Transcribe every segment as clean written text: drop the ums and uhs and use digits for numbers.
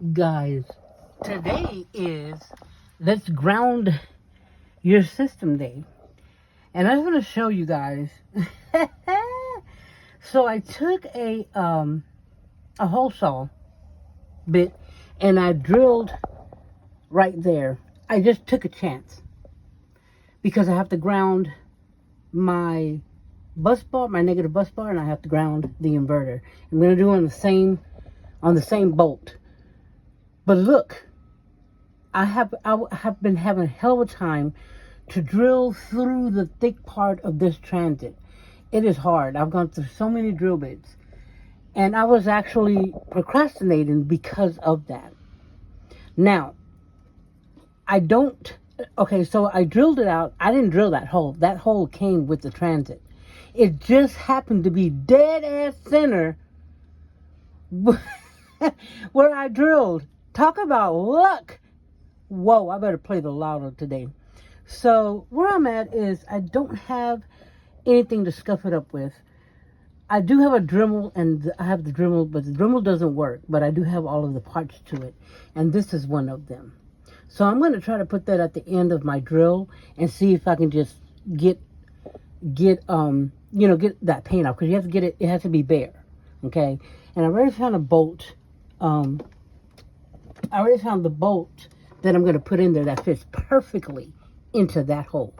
Guys, today is Let's Ground Your System Day. And I just want to show you guys. So I took a hole saw bit and I drilled right there. I just took a chance because I have to ground my bus bar, my negative bus bar, and I have to ground the inverter. I'm going to do it on the same bolt. But look, I have been having a hell of a time to drill through the thick part of this transit. It is hard. I've gone through so many drill bits. And I was actually procrastinating because of that. Now, so I drilled it out. I didn't drill that hole. That hole came with the transit. It just happened to be dead ass center where I drilled. Talk about luck. Whoa, I better play the louder today. So where I'm at is I don't have anything to scuff it up with. I do have a Dremel, and I have the Dremel, but the Dremel doesn't work. But I do have all of the parts to it, and this is one of them. So I'm going to try to put that at the end of my drill and see if I can just get that paint off, because you have to get it. It has to be bare, okay? And I already found a bolt. I already found the bolt that I'm going to put in there that fits perfectly into that hole.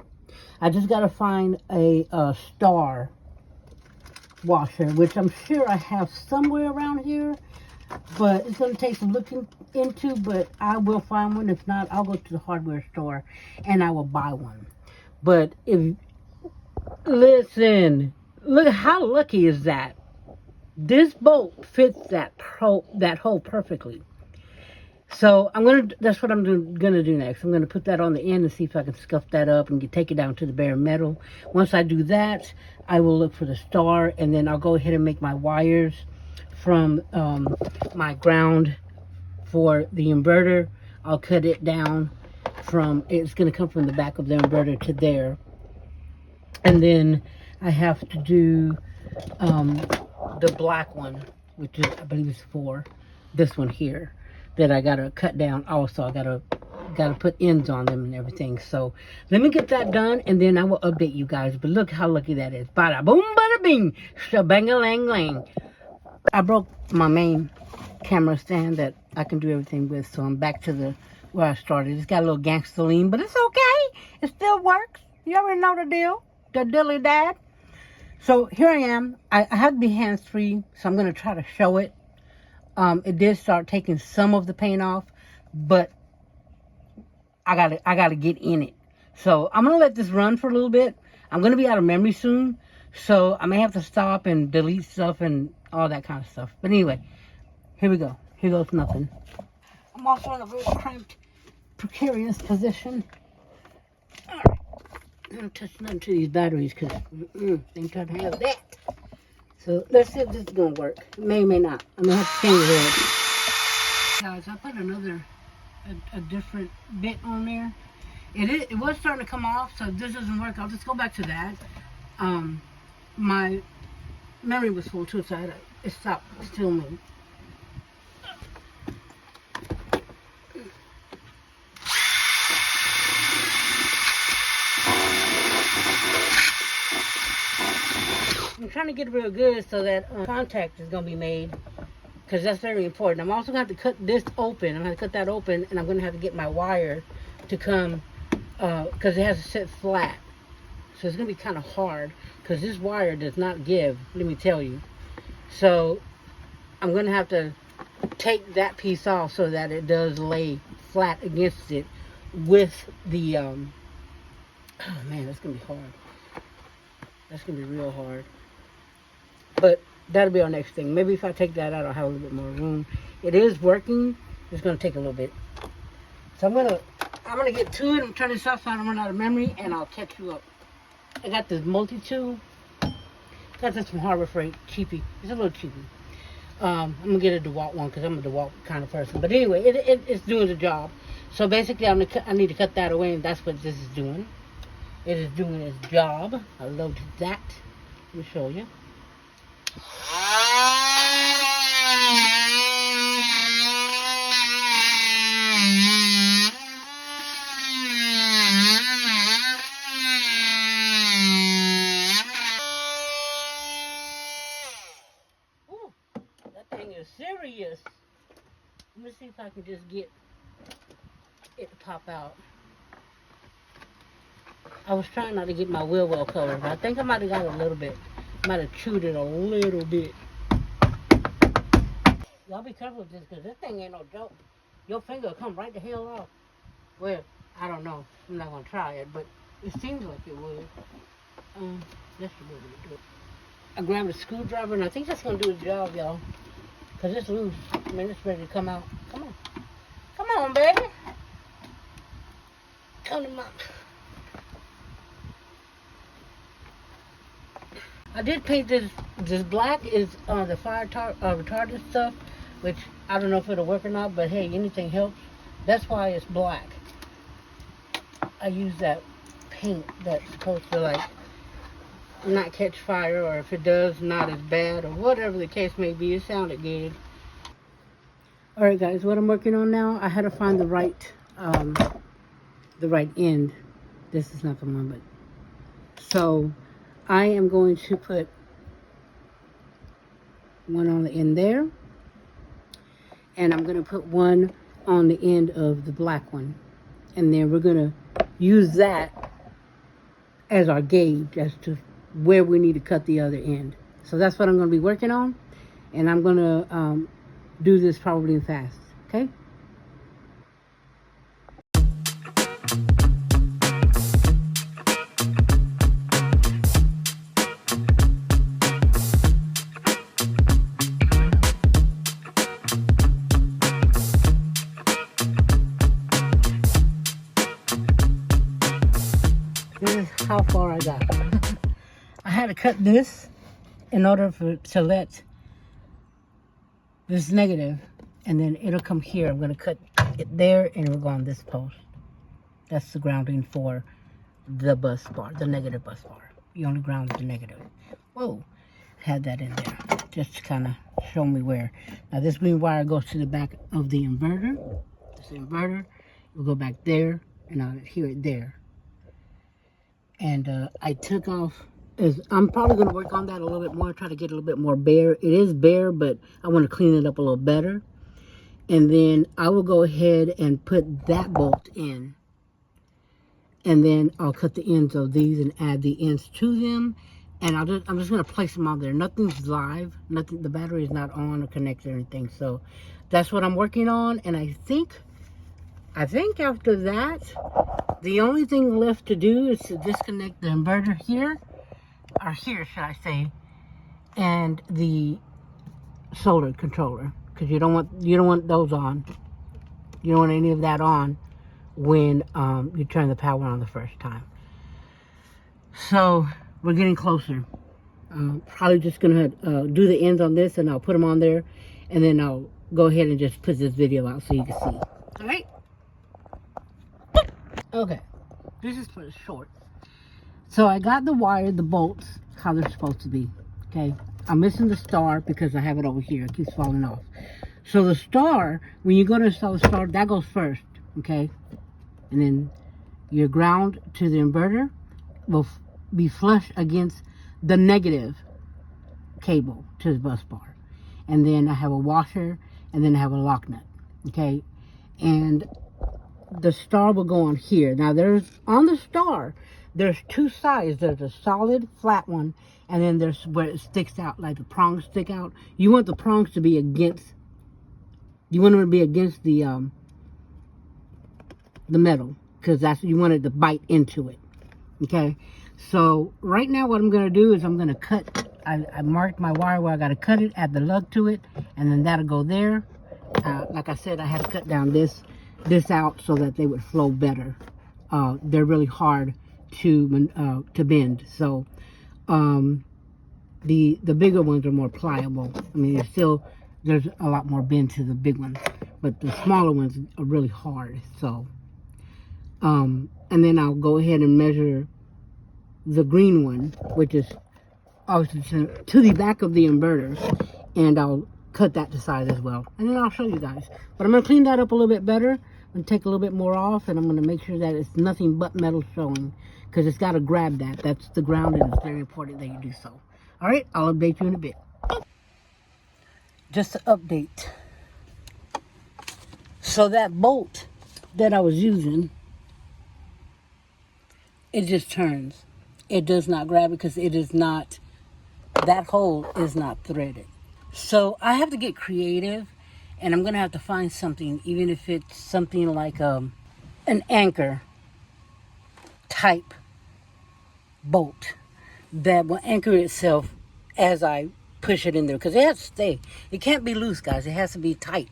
I just got to find a star washer, which I'm sure I have somewhere around here, but it's going to take some looking into, but I will find one. If not, I'll go to the hardware store and I will buy one. But listen, look, how lucky is that? This bolt fits that hole perfectly. So that's what I'm gonna do next. I'm gonna put that on the end and see if I can scuff that up and take it down to the bare metal. Once I do that, I will look for the star, and then I'll go ahead and make my wires from my ground for the inverter. I'll cut it down it's gonna come from the back of the inverter to there. And then I have to do the black one, which is, I believe, is for this one here, that I gotta cut down. Also, I gotta put ends on them and everything. So let me get that done, and then I will update you guys. But look how lucky that is. Bada boom, bada bing, shabang-a-lang-lang. I broke my main camera stand that I can do everything with, so I'm back to where I started. It's got a little gangster lean, but it's okay. It still works. You already know the deal. The dilly dad. So here I am. I have to be hands-free, so I'm gonna try to show it. It did start taking some of the paint off, but I gotta get in it. So I'm gonna let this run for a little bit. I'm gonna be out of memory soon, so I may have to stop and delete stuff and all that kind of stuff. But anyway, here we go. Here goes nothing. I'm also in a very cramped, precarious position. All right, I'm not touching nothing to these batteries because ain't trying to have that. So let's see if this is gonna work. It may or may not. I may have to change it. Guys, I put a different bit on there. It was starting to come off, so if this doesn't work, I'll just go back to that. My memory was full too, so it stopped filming. I'm trying to get it real good so that contact is going to be made, because that's very important. I'm also going to have to cut this open. I'm going to cut that open, and I'm going to have to get my wire to come, because it has to sit flat. So it's going to be kind of hard, because this wire does not give, let me tell you. So I'm going to have to take that piece off so that it does lay flat against it with the, oh man, that's going to be hard. That's going to be real hard. But that'll be our next thing. Maybe if I take that out, I'll have a little bit more room. It is working. It's going to take a little bit. So I'm gonna get to it and turn this off so I don't run out of memory, and I'll catch you up. I got this multi-tool. Got this from Harbor Freight. Cheapy. It's a little cheapy. I'm going to get a DeWalt one because I'm a DeWalt kind of person. But anyway, it's doing the job. So basically, I need to cut that away, and that's what this is doing. It is doing its job. I loaded that. Let me show you. Let me see if I can just get it to pop out. I was trying not to get my wheel well covered, but I think I might have got a little bit. Might have chewed it a little bit. Y'all be careful with this, because this thing ain't no joke. Your finger will come right the hell off. Well, I don't know. I'm not going to try it, but it seems like it would. That's the way to do it. I grabbed a screwdriver, and I think that's going to do the job, y'all. Because it's loose. I mean, it's ready to come out. Come on. Come on, baby. Come to mom. I did paint this. This black is the fire retardant stuff, which I don't know if it'll work or not, but hey, anything helps. That's why it's black. I use that paint that's supposed to like not catch fire, or if it does, not as bad, or whatever the case may be. It sounded good. Alright guys, what I'm working on now, I had to find the right end. This is not the one, but so I am going to put one on the end there, and I'm going to put one on the end of the black one, and then we're going to use that as our gauge as to where we need to cut the other end. So that's what I'm going to be working on, and I'm going to do this probably fast, okay? This is how far I got. I had to cut this in order to let this negative, and then it'll come here. I'm going to cut it there, and it'll go on this post. That's the grounding for the bus bar, the negative bus bar. You only ground the negative. Whoa, had that in there just to kind of show me where. Now this green wire goes to the back of the inverter. This inverter will go back there, and I'll hear it there. And I took off. I'm probably going to work on that a little bit more, try to get a little bit more bare. It is bare, but I want to clean it up a little better. And then I will go ahead and put that bolt in. And then I'll cut the ends of these and add the ends to them. And I'm just going to place them on there. Nothing's live. Nothing. The battery is not on or connected or anything. So that's what I'm working on. And I think after that, the only thing left to do is to disconnect the inverter here. Or here, should I say, and the solar controller, because you don't want those on. You don't want any of that on when you turn the power on the first time. So we're getting closer. Probably just gonna do the ends on this, and I'll put them on there, and then I'll go ahead and just put this video out so you can see. All right. Okay. This is pretty short. So I got the wire, the bolts, how they're supposed to be, okay? I'm missing the star because I have it over here. It keeps falling off. So the star, when you go to install the star, that goes first, okay? And then your ground to the inverter will be flush against the negative cable to the bus bar. And then I have a washer, and then I have a lock nut, okay? And the star will go on here. Now on the star, there's two sides. There's a solid flat one, and then there's where it sticks out, like the prongs stick out. You want the prongs to be against, you want them to be against the metal, because you want it to bite into it, okay? So right now what I'm going to do is I'm going to cut, I marked my wire where I got to cut it, add the lug to it, and then that'll go there. Like I said, I had to cut down this out so that they would flow better. They're really hard to bend. So the bigger ones are more pliable. I mean, there's a lot more bend to the big ones, but the smaller ones are really hard. So and then I'll go ahead and measure the green one, which is obviously to the back of the inverter, and I'll cut that to size as well, and then I'll show you guys. But I'm going to clean that up a little bit better and take a little bit more off, and I'm going to make sure that it's nothing but metal showing, because it's got to grab that. That's the ground, and it's very important that you do so. All right, I'll update you in a bit. Just to update, So that bolt that I was using, it just turns. It does not grab it because it is not, that hole is not threaded. So I have to get creative, and I'm going to have to find something, even if it's something like an anchor type bolt that will anchor itself as I push it in there, because it has to stay. It can't be loose, guys. It has to be tight.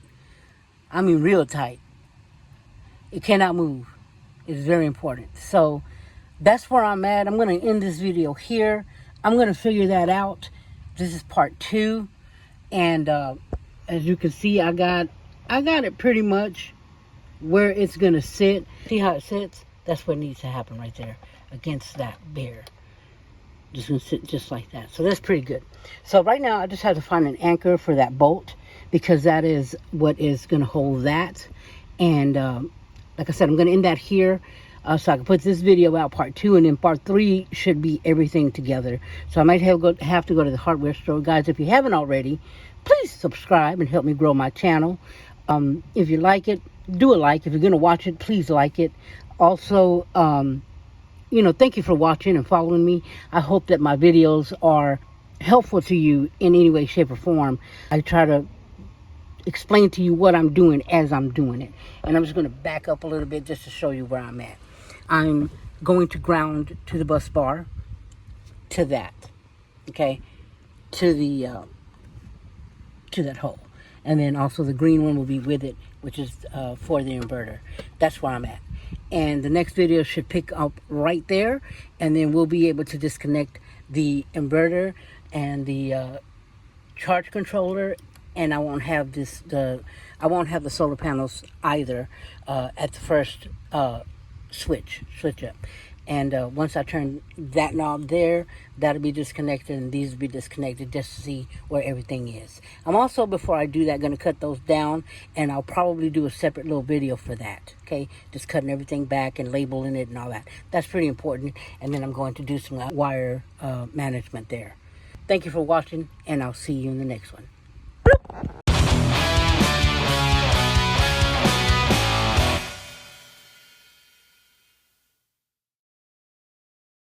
I mean real tight. It cannot move. It's very important. So that's where I'm at. I'm going to end this video here. I'm going to figure that out. This is part 2. And as you can see, I got it pretty much where it's going to sit. See how it sits? That's what needs to happen right there against that bear. Just going to sit just like that. So that's pretty good. So right now I just have to find an anchor for that bolt, because that is what is going to hold that. And like I said, I'm going to end that here. So I can put this video out, part 2, and then part 3 should be everything together. So I might have to go to the hardware store. Guys, if you haven't already, please subscribe and help me grow my channel. If you like it, do a like. If you're going to watch it, please like it. Also, thank you for watching and following me. I hope that my videos are helpful to you in any way, shape, or form. I try to explain to you what I'm doing as I'm doing it. And I'm just going to back up a little bit just to show you where I'm at. I'm going to ground to the bus bar, to that, okay, to that hole. And then also the green one will be with it, which is for the inverter. That's where I'm at. And the next video should pick up right there, and then we'll be able to disconnect the inverter and the charge controller, and I won't have I won't have the solar panels either at the first switch up. And once I turn that knob there, that'll be disconnected, and these will be disconnected, just to see where everything is. I'm also, before I do that, going to cut those down, and I'll probably do a separate little video for that, okay? Just cutting everything back and labeling it and all that. That's pretty important. And then I'm going to do some wire management there. Thank you for watching, and I'll see you in the next one. Bloop.